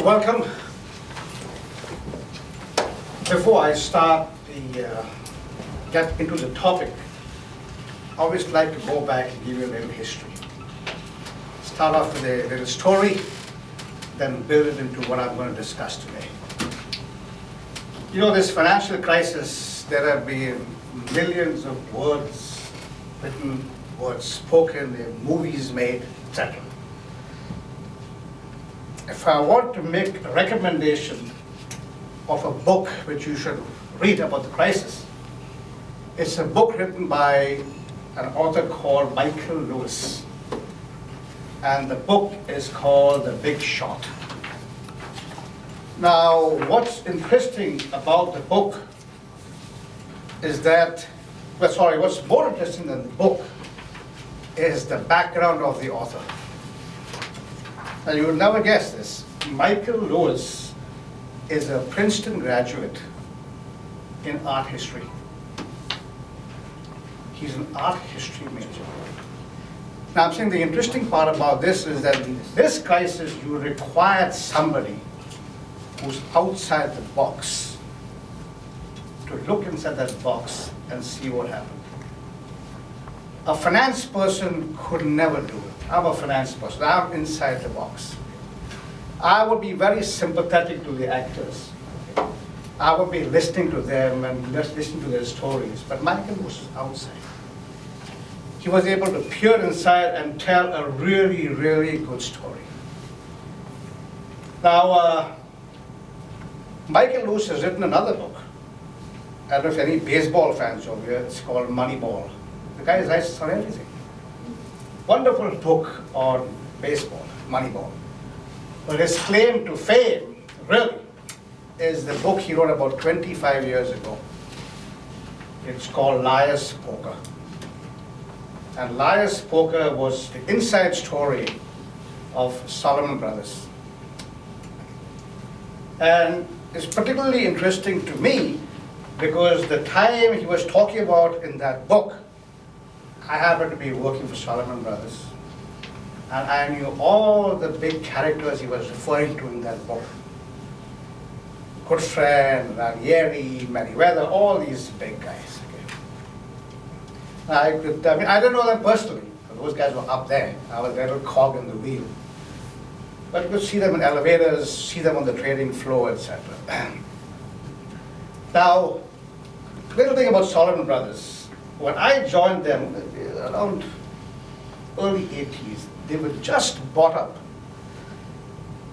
Welcome. Before I start get into the topic, I always like to go back and give you a little history. Start off with a little story, then build it into what I'm going to discuss today. You know, this financial crisis, there have been millions of words written, words spoken, there are movies made, etc. If I want to make a recommendation of a book which you should read about the crisis, it's a book written by an author called Michael Lewis. And the book is called The Big Short. Now, what's interesting about the book is that, what's more interesting than the book is the background of the author. Now, you would never guess this. Michael Lewis is a Princeton graduate in art history. He's an art history major. Now, I'm saying the interesting part about this is that in this crisis, you required somebody who's outside the box to look inside that box and see what happened. A finance person could never do it. I'm a finance person. I'm inside the box. I would be very sympathetic to the actors. I would be listening to them and listening to their stories. But Michael was outside. He was able to peer inside and tell a really, really good story. Now, Michael Lewis has written another book. I don't know if any baseball fans over here. It's called Moneyball. The guy writes on everything. Wonderful book on baseball, Moneyball. But his claim to fame, really, is the book he wrote about 25 years ago. It's called Liar's Poker. And Liar's Poker was the inside story of Salomon Brothers. And it's particularly interesting to me because the time he was talking about in that book, I happened to be working for Salomon Brothers. And I knew all the big characters he was referring to in that book. Good Friend, Ranieri, Merriweather, all these big guys. Okay. I don't know them personally. Those guys were up there. I was a little cog in the wheel. But you could see them in elevators, see them on the trading floor, etc. Now, little thing about Salomon Brothers. When I joined them around early 80s, they were just bought up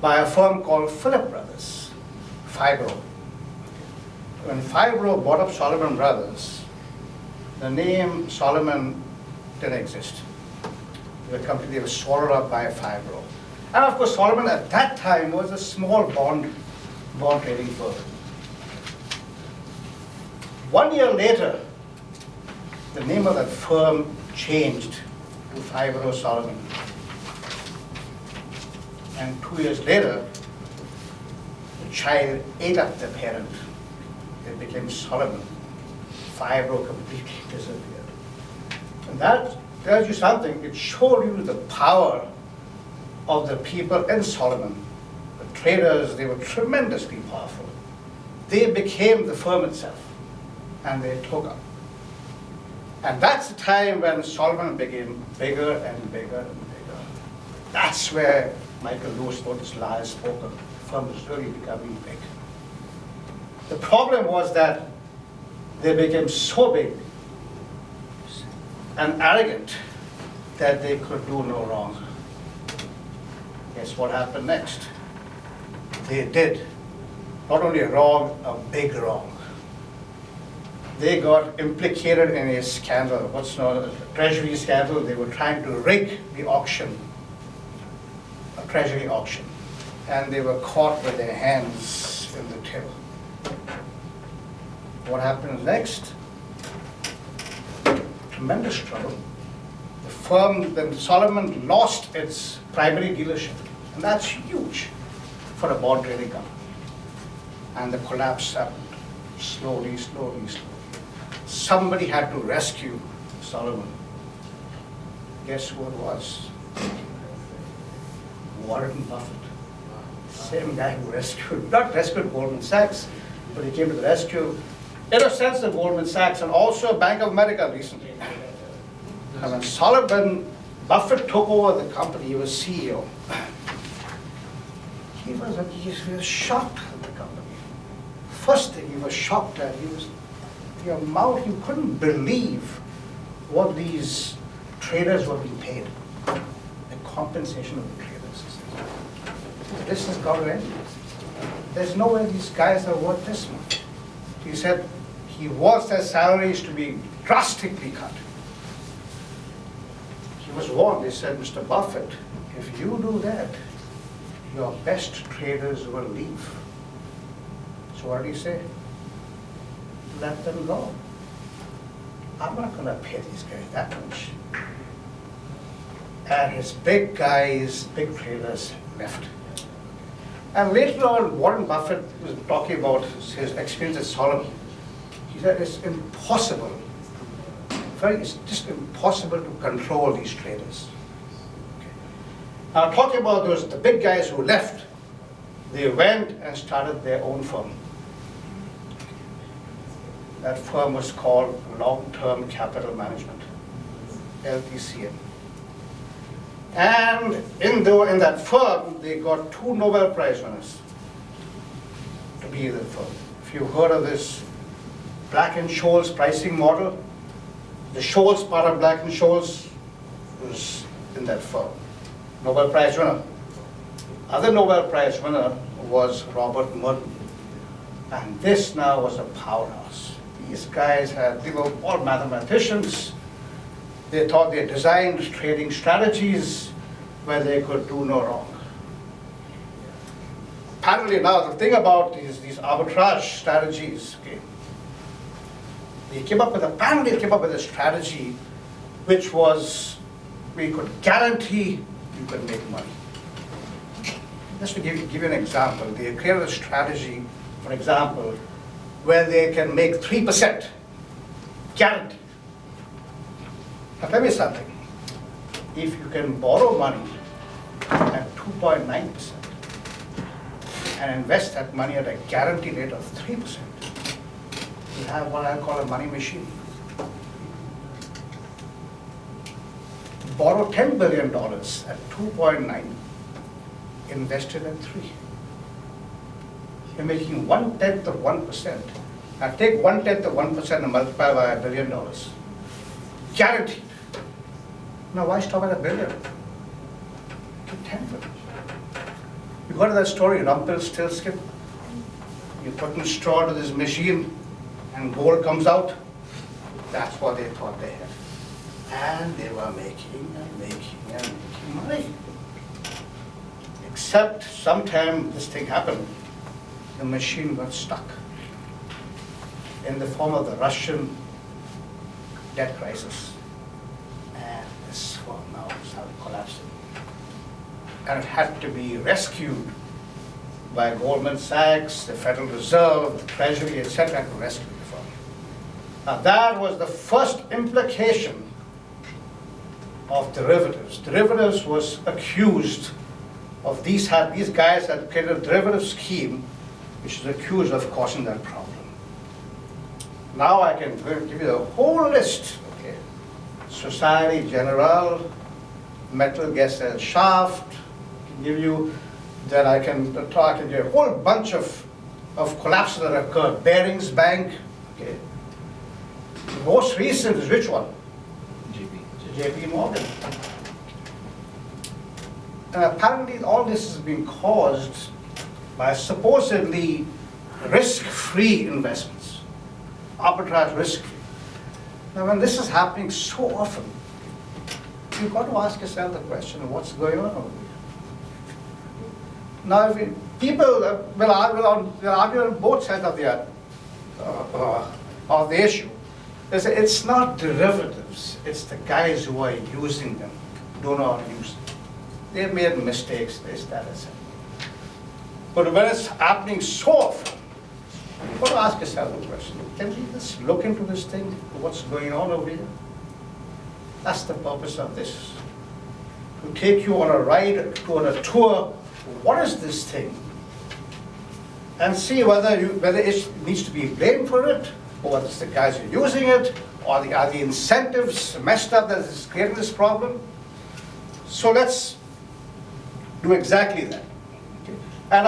by a firm called Philip Brothers, Fibro. When Fibro bought up Salomon Brothers, the name Salomon didn't exist. The company, they were swallowed up by Fibro. And of course, Salomon at that time was a small bond trading firm. 1 year later, the name of that firm changed to Fibro Salomon. And 2 years later, the child ate up the parent. It became Salomon. Fibro completely disappeared. And that tells you something. It showed you the power of the people in Salomon. The traders, they were tremendously powerful. They became the firm itself, and they took up. And that's the time when Salomon became bigger and bigger and bigger. That's where Michael Lewis wrote his Liar's Poker. The firm was really becoming big. The problem was that they became so big and arrogant that they could do no wrong. Guess what happened next? They did not only wrong, a big wrong. They got implicated in a scandal, what's known as a treasury scandal. They were trying to rig the auction, a treasury auction, and they were caught with their hands in the till. What happened next? Tremendous trouble. The firm, then Salomon lost its primary dealership, and that's huge for a bond trading company. And the collapse happened slowly. Somebody had to rescue Salomon. Guess who it was? Warren Buffett. Same guy who not rescued Goldman Sachs, but he came to the rescue, in a sense, of Goldman Sachs and also Bank of America recently. And when Salomon Buffett took over the company, he was CEO. He was shocked at the company. First thing he was shocked at, your mouth, you couldn't believe what these traders were being paid. The compensation of the traders. This has got to end. There's no way these guys are worth this much. He said he wants their salaries to be drastically cut. He was warned. He said, Mr. Buffett, if you do that, your best traders will leave. So what did he say? Let them go. I'm not going to pay these guys that much. And his big guys, big traders left. And later on, Warren Buffett was talking about his experience at Salomon. He said it's impossible. It's just impossible to control these traders. Okay. Now, talking about the big guys who left, they went and started their own firm. That firm was called Long-Term Capital Management, LTCM. And in that firm, they got 2 Nobel Prize winners to be in the firm. If you've heard of this Black and Scholes pricing model, the Scholes part of Black and Scholes was in that firm. Nobel Prize winner. Other Nobel Prize winner was Robert Merton. And this now was a powerhouse. These guys they were all mathematicians. They thought they designed trading strategies where they could do no wrong. Apparently now the thing about these arbitrage strategies, okay, they came up with a strategy which was, we could guarantee you could make money. Just to give you an example, they created a strategy, for example, where they can make 3% guaranteed. Now tell me something. If you can borrow money at 2.9% and invest that money at a guarantee rate of 3%, you have what I call a money machine. Borrow $10 billion at 2.9, invested at 3. You're making 1/10 of 1%. Now take 1/10 of 1% and multiply by $1 billion. Guaranteed. Now why stop at $1 billion? To 10 billion. You heard of that story, Rumpelstiltskin? You put in straw to this machine and gold comes out. That's what they thought they had. And they were making money. Except sometime this thing happened. The machine got stuck in the form of the Russian debt crisis. And this firm now started collapsing. And it had to be rescued by Goldman Sachs, the Federal Reserve, the Treasury, etc. to rescue the firm. Now that was the first implication of derivatives. Derivatives was accused of these guys had created a derivative scheme which is accused of causing that problem. Now I can give you the whole list. Okay. Society Generale, Metal Gesell Shaft, give you that I can talk and give you a whole bunch of collapses that occurred. Barings Bank. Okay. The most recent is which one? JP Morgan. And apparently all this is being caused by supposedly risk-free investments, arbitrage risk-free. Now when this is happening so often, you've got to ask yourself the question of what's going on over here. Now people will argue on both sides of the issue. They say it's not derivatives, it's the guys who are using them, don't know how to use them. They've made mistakes, this, that, etc. But when it's happening so often, you've got to ask yourself the question, can we just look into this thing, what's going on over here? That's the purpose of this. To take you on a ride, on a tour what is this thing, and see whether it needs to be blamed for it, or whether it's the guys who are using it, or are the incentives messed up that is creating this problem. So let's do exactly that. Okay. And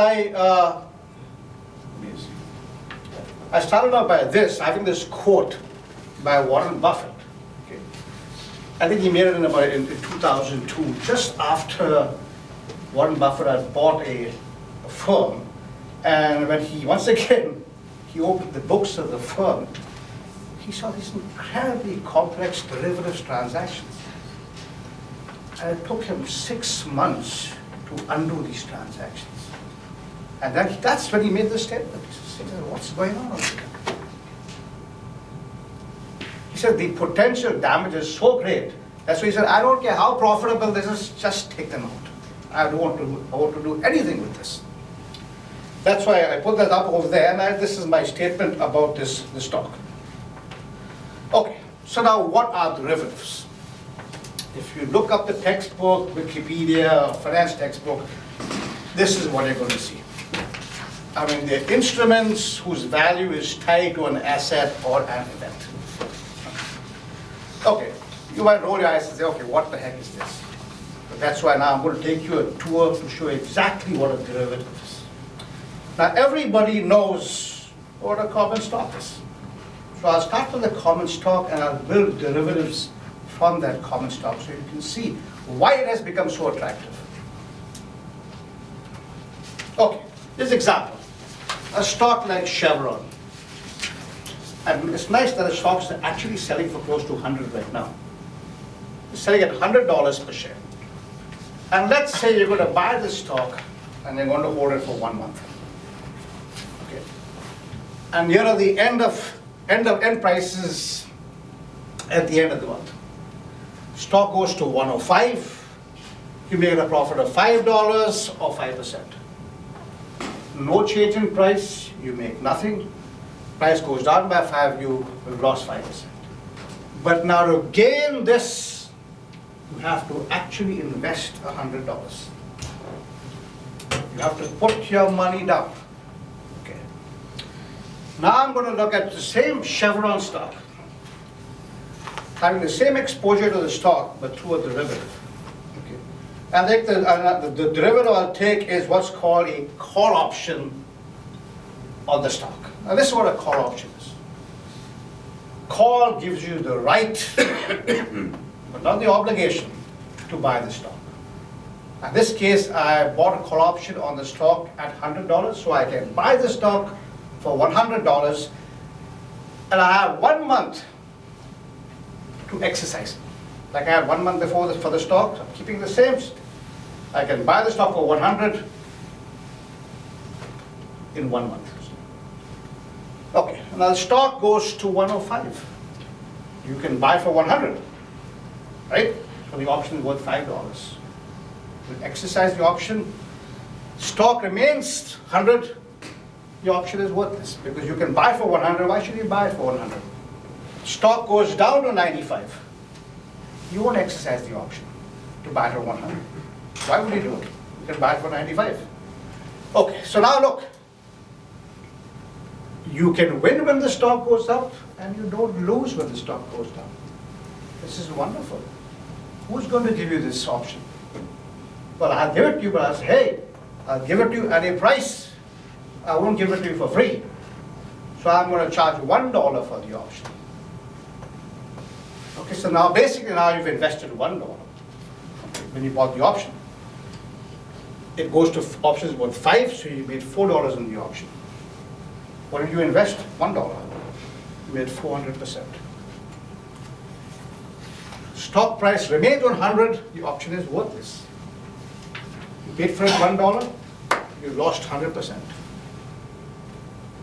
I started out by having this quote by Warren Buffett. Okay. I think he made it in 2002, just after Warren Buffett had bought a firm, and when he opened the books of the firm, he saw these incredibly complex derivatives transactions. And it took him 6 months to undo these transactions. And then that's when he made the statement. He said, what's going on over here? He said, the potential damage is so great. That's why he said, I don't care how profitable this is, just take them out. I don't want to do anything with this. That's why I put that up over there, and this is my statement about this stock. Okay, so now what are derivatives? If you look up the textbook, Wikipedia, finance textbook, this is what you're going to see. I mean, they're instruments whose value is tied to an asset or an event. Okay, you might roll your eyes and say, okay, what the heck is this? But that's why now I'm going to take you a tour to show you exactly what a derivative is. Now, everybody knows what a common stock is. So I'll start with the common stock and I'll build derivatives from that common stock so you can see why it has become so attractive. Okay, this example, a stock like Chevron. And it's nice that the stocks are actually selling for close to 100 right now. It's selling at $100 per share. And let's say you're going to buy this stock and you're going to hold it for 1 month. Okay. And here are the end prices at the end of the month. Stock goes to 105, you make a profit of $5 or 5%. No change in price, you make nothing. Price goes down by 5, you lost 5%. But now to gain this, you have to actually invest $100. You have to put your money down. Okay. Now I'm going to look at the same Chevron stock, having the same exposure to the stock, but through a derivative. Okay. And the derivative I'll take is what's called a call option on the stock. Now this is what a call option is. Call gives you the right, but not the obligation, to buy the stock. In this case, I bought a call option on the stock at $100, so I can buy the stock for $100, and I have 1 month to exercise it. Like I had 1 month before for the stock, I'm keeping the same. I can buy the stock for 100 in 1 month. Okay, now the stock goes to 105. You can buy for 100, right? So the option is worth $5. You exercise the option, stock remains 100, the option is worthless because you can buy for 100, why should you buy it for 100? Stock goes down to 95, you won't exercise the option to buy it for 100. Why would you do it? You can buy it for 95. Okay, so now look. You can win when the stock goes up, and you don't lose when the stock goes down. This is wonderful. Who's going to give you this option? Well, I'll give it to you, but I'll say, hey, I'll give it to you at a price. I won't give it to you for free. So I'm going to charge $1 for the option. Okay, so now basically now you've invested $1 when you bought the option. It goes to options worth 5, so you made $4 in the option. What did you invest? $1. You made 400%. Stock price remains on 100, the option is worthless. You paid for it $1, you lost 100%.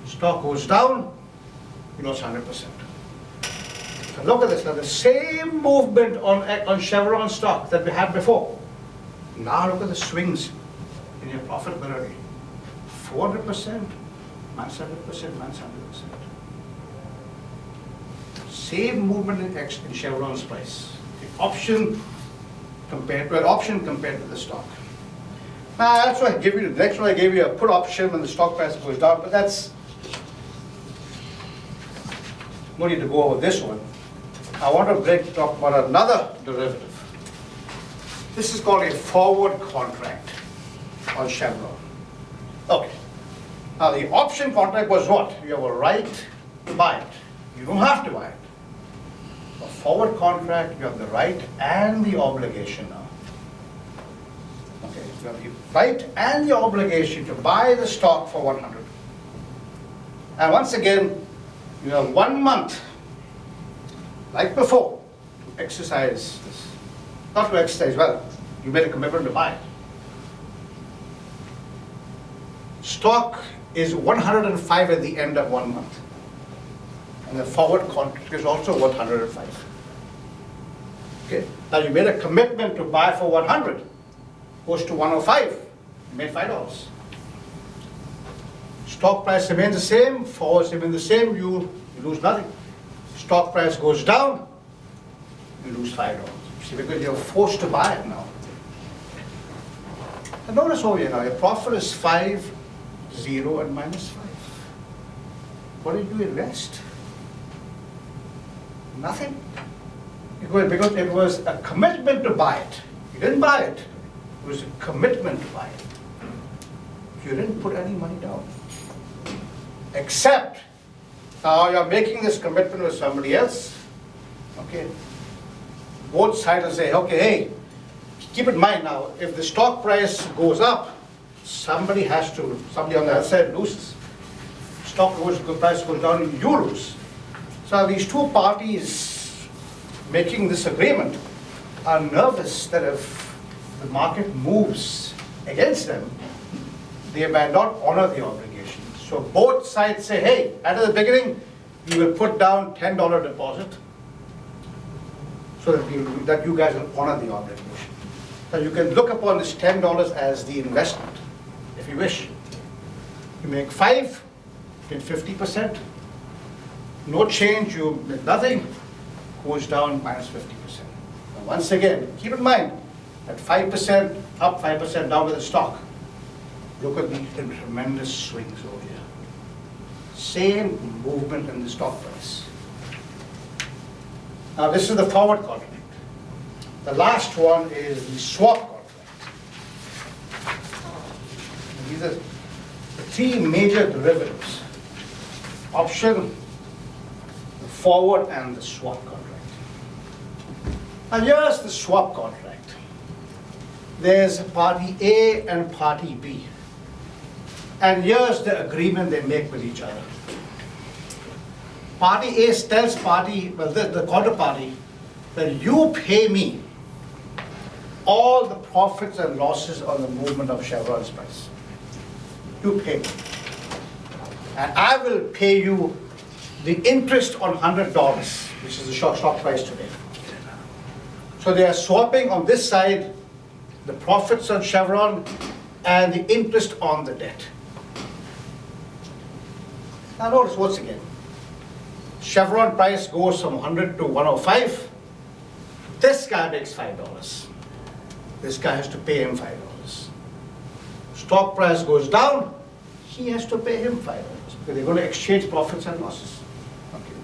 Stock goes down, you lost 100%. So look at this, now the same movement on Chevron stock that we had before. Now look at the swings in your profitability. 400%. Minus 100%, minus 100%. Same movement in Chevron's price. The option compared to the stock. Now that's what I give you. The next one I gave you a put option when the stock price goes down, but that's no need to go over this one. I want to talk about another derivative. This is called a forward contract on Chevron. Okay. Now the option contract was what? You have a right to buy it. You don't have to buy it. A forward contract, you have the right and the obligation now. Okay, you have the right and the obligation to buy the stock for 100. And once again, you have 1 month, like before, to exercise this. Not to exercise, well, you made a commitment to buy it. Stock is 105 at the end of 1 month. And the forward contract is also 105. Okay, now you made a commitment to buy for 100. Goes to 105, you made $5. Stock price remains the same, forwards remain the same, you lose nothing. Stock price goes down, you lose $5. See, because you're forced to buy it now. And notice over here now, your profit is 5, 0, and minus 5. What did you invest? Nothing. Because it was a commitment to buy it. You didn't buy it. It was a commitment to buy it. You didn't put any money down. Except, now you're making this commitment with somebody else. Okay. Both sides will say, okay, hey, keep in mind now, if the stock price goes up, somebody on the other side loses. Stock price goes down, you lose. So these two parties making this agreement are nervous that if the market moves against them, they may not honor the obligation. So both sides say, hey, at the beginning, you will put down $10 deposit so that you guys will honor the obligation. So you can look upon this $10 as the investment, if you wish. You make 5, you get 50%. No change, you make nothing, goes down minus 50%. Now once again, keep in mind that 5% up, 5% down with the stock. Look at the tremendous swings over here. Same movement in the stock price. Now this is the forward contract. The last one is the swap contract. And these are the three major derivatives. Option, the forward, and the swap contract. Now here's the swap contract. There's party A and party B. And here's the agreement they make with each other. Party A tells the counterparty, that you pay me all the profits and losses on the movement of Chevron's price. You pay me. And I will pay you the interest on $100, which is the stock price today. So they are swapping on this side the profits on Chevron and the interest on the debt. Now notice once again, Chevron price goes from 100 to 105. This guy makes $5. This guy has to pay him $5. Stock price goes down, he has to pay him $5 because they're going to exchange profits and losses. Okay.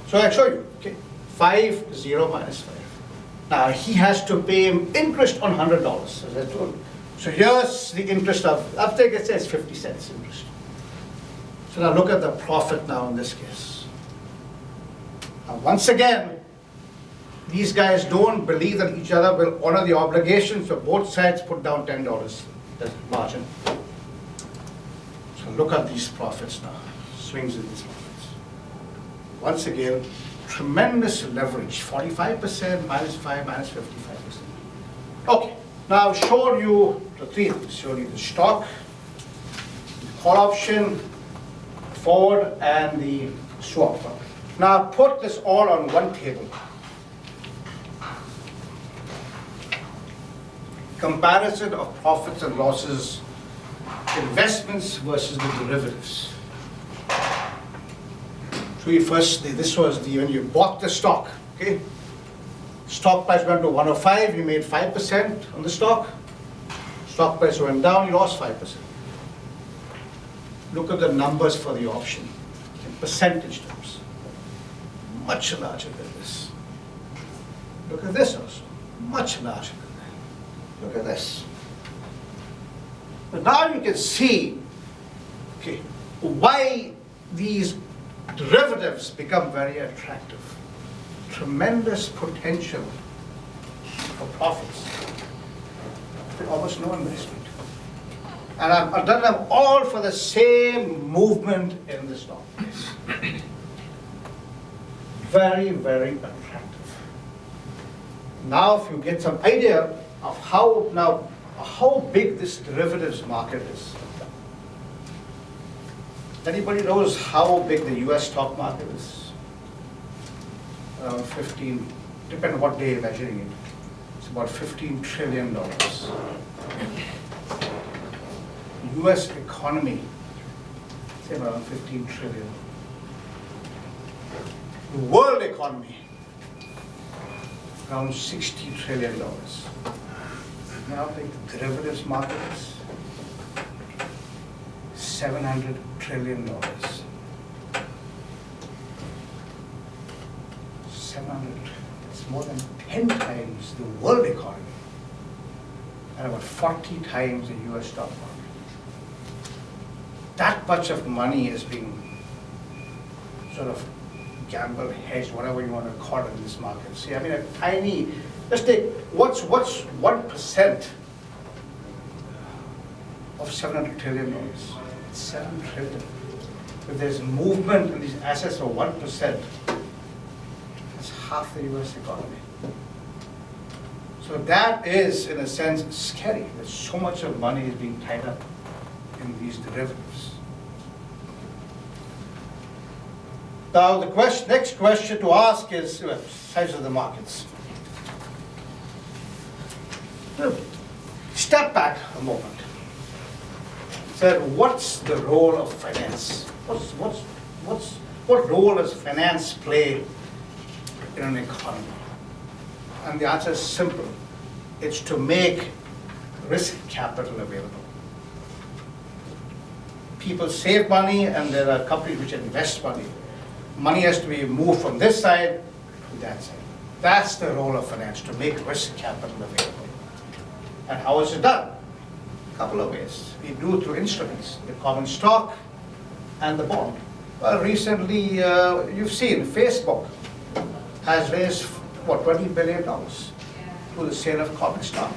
So I show you. Okay. 5, 0, minus 5. Now he has to pay him interest on $100, as I told you. So here's the interest of, I think it says 50 cents interest. So now look at the profit now in this case. Now once again, these guys don't believe that each other will honor the obligation, so both sides put down $10, the margin. So look at these profits now, swings in these profits. Once again, tremendous leverage, 45%, minus 5, minus 55%. Okay, now I've shown you the three things. Shown you the stock, the call option, forward, and the swap. Now put this all on one table. Comparison of profits and losses, investments versus the derivatives. So you first, this was when you bought the stock, okay? Stock price went to 105, you made 5% on the stock. Stock price went down, you lost 5%. Look at the numbers for the option in percentage terms. Much larger than this. Look at this also, much larger than that. Look at this. But now you can see, okay, why these derivatives become very attractive. Tremendous potential for profits with almost no investment. And I've done them all for the same movement in the stock price. Very, very attractive. Now if you get some idea of how big this derivatives market is. Anybody knows how big the US stock market is? Around 15, depending on what day you're measuring it. It's about $15 trillion. US economy, say around 15 trillion. The world economy, around $60 trillion. Now I think the derivatives market is $700 trillion. 700, it's more than 10 times the world economy and about 40 times the US stock market. That much of money is being sort of gambled, hedged, whatever you want to call it in this market. See, I mean, a tiny, let's take, what's 1% of $700 trillion? It's $7 trillion. If there's movement in these assets of 1%, that's half the US economy. So that is, in a sense, scary. That so much of money is being tied up in these derivatives. Now the next question to ask is size of the markets. Step back a moment. Said, what's the role of finance? What role does finance play in an economy? And the answer is simple. It's to make risk capital available. People save money, and there are companies which invest money. Money has to be moved from this side to that side. That's the role of finance, to make risk capital available. And how is it done? A couple of ways. We do it through instruments, the common stock and the bond. Well, recently, you've seen Facebook has raised, what, $20 billion through the sale of common stock.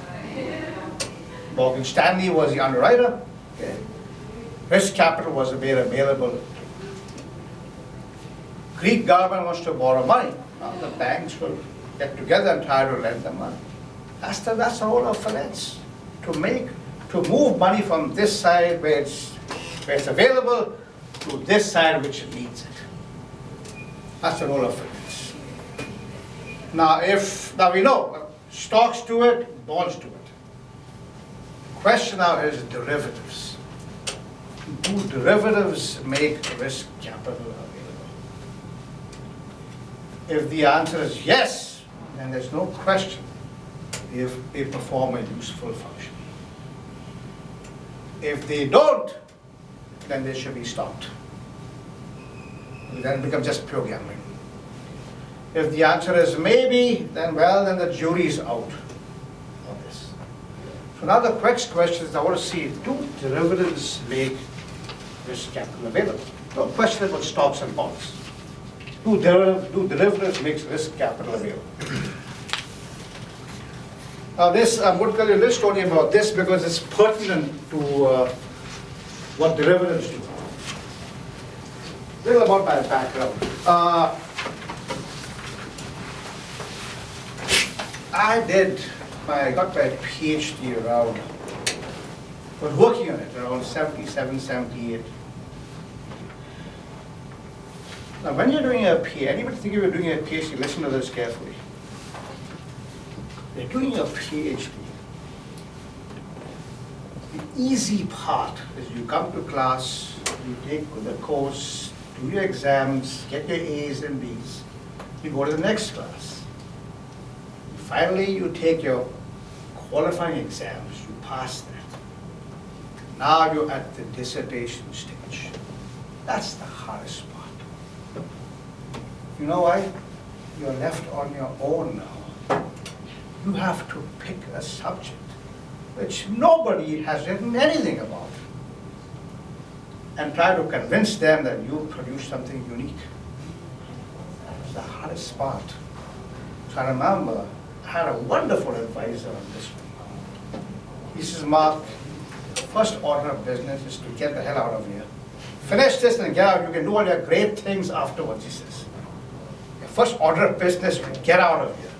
Morgan Stanley was the underwriter. Okay. Risk capital was made available. Greek government wants to borrow money. Now the banks will get together and try to lend them money. That's the role of finance. To move money from this side where it's available to this side which needs it. That's the role of finance. Now we know stocks do it, bonds do it. Question now is derivatives. Do derivatives make risk capital available? If the answer is yes, then there's no question if they perform a useful function. If they don't, then they should be stopped. Then it becomes just pure gambling. If the answer is maybe, then the jury's out on this. So now the next question is, I want to see, do derivatives make risk capital available? No question about stocks and bonds. Do derivatives make risk capital available? Now this, I'm going to tell you a little story about this because it's pertinent to what derivatives do. A little about my background. I got my PhD around, was working on it around 77, 78. Now when you're doing a PhD, anybody think you're doing a PhD, listen to this carefully. They're doing a PhD. The easy part is you come to class, you take the course, do your exams, get your A's and B's, you go to the next class. Finally, you take your qualifying exams, you pass that. Now you're at the dissertation stage. That's the hardest part. You know why? You're left on your own now. You have to pick a subject which nobody has written anything about and try to convince them that you'll produce something unique. That's the hardest part. So I remember I had a wonderful advisor on this one. He says, Mark, the first order of business is to get the hell out of here. Finish this and get out. You can do all your great things afterwards, he says. The first order of business is to get out of here.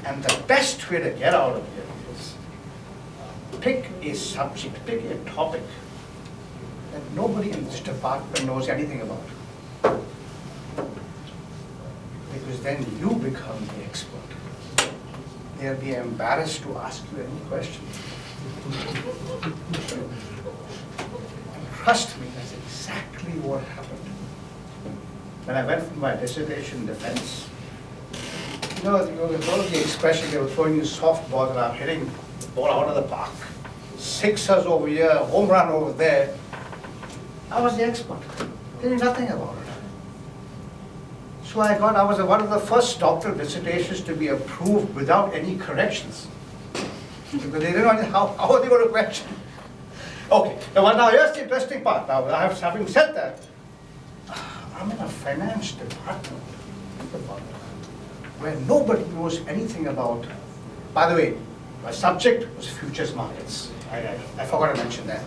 And the best way to get out of here is pick a subject, pick a topic that nobody in this department knows anything about. Because then you become the expert. They'll be embarrassed to ask you any question. And trust me, that's exactly what happened. When I went for my dissertation defense, you know the expression, they were throwing you softballs and I'm hitting the ball out of the park. Sixers over here, home run over there. I was the expert. They knew nothing about it. So I was one of the first doctoral dissertations to be approved without any corrections. Because they didn't know how they were to question. Okay, now here's the interesting part. Now, having said that, I'm in a finance department where nobody knows anything about. By the way, my subject was futures markets. I forgot to mention that.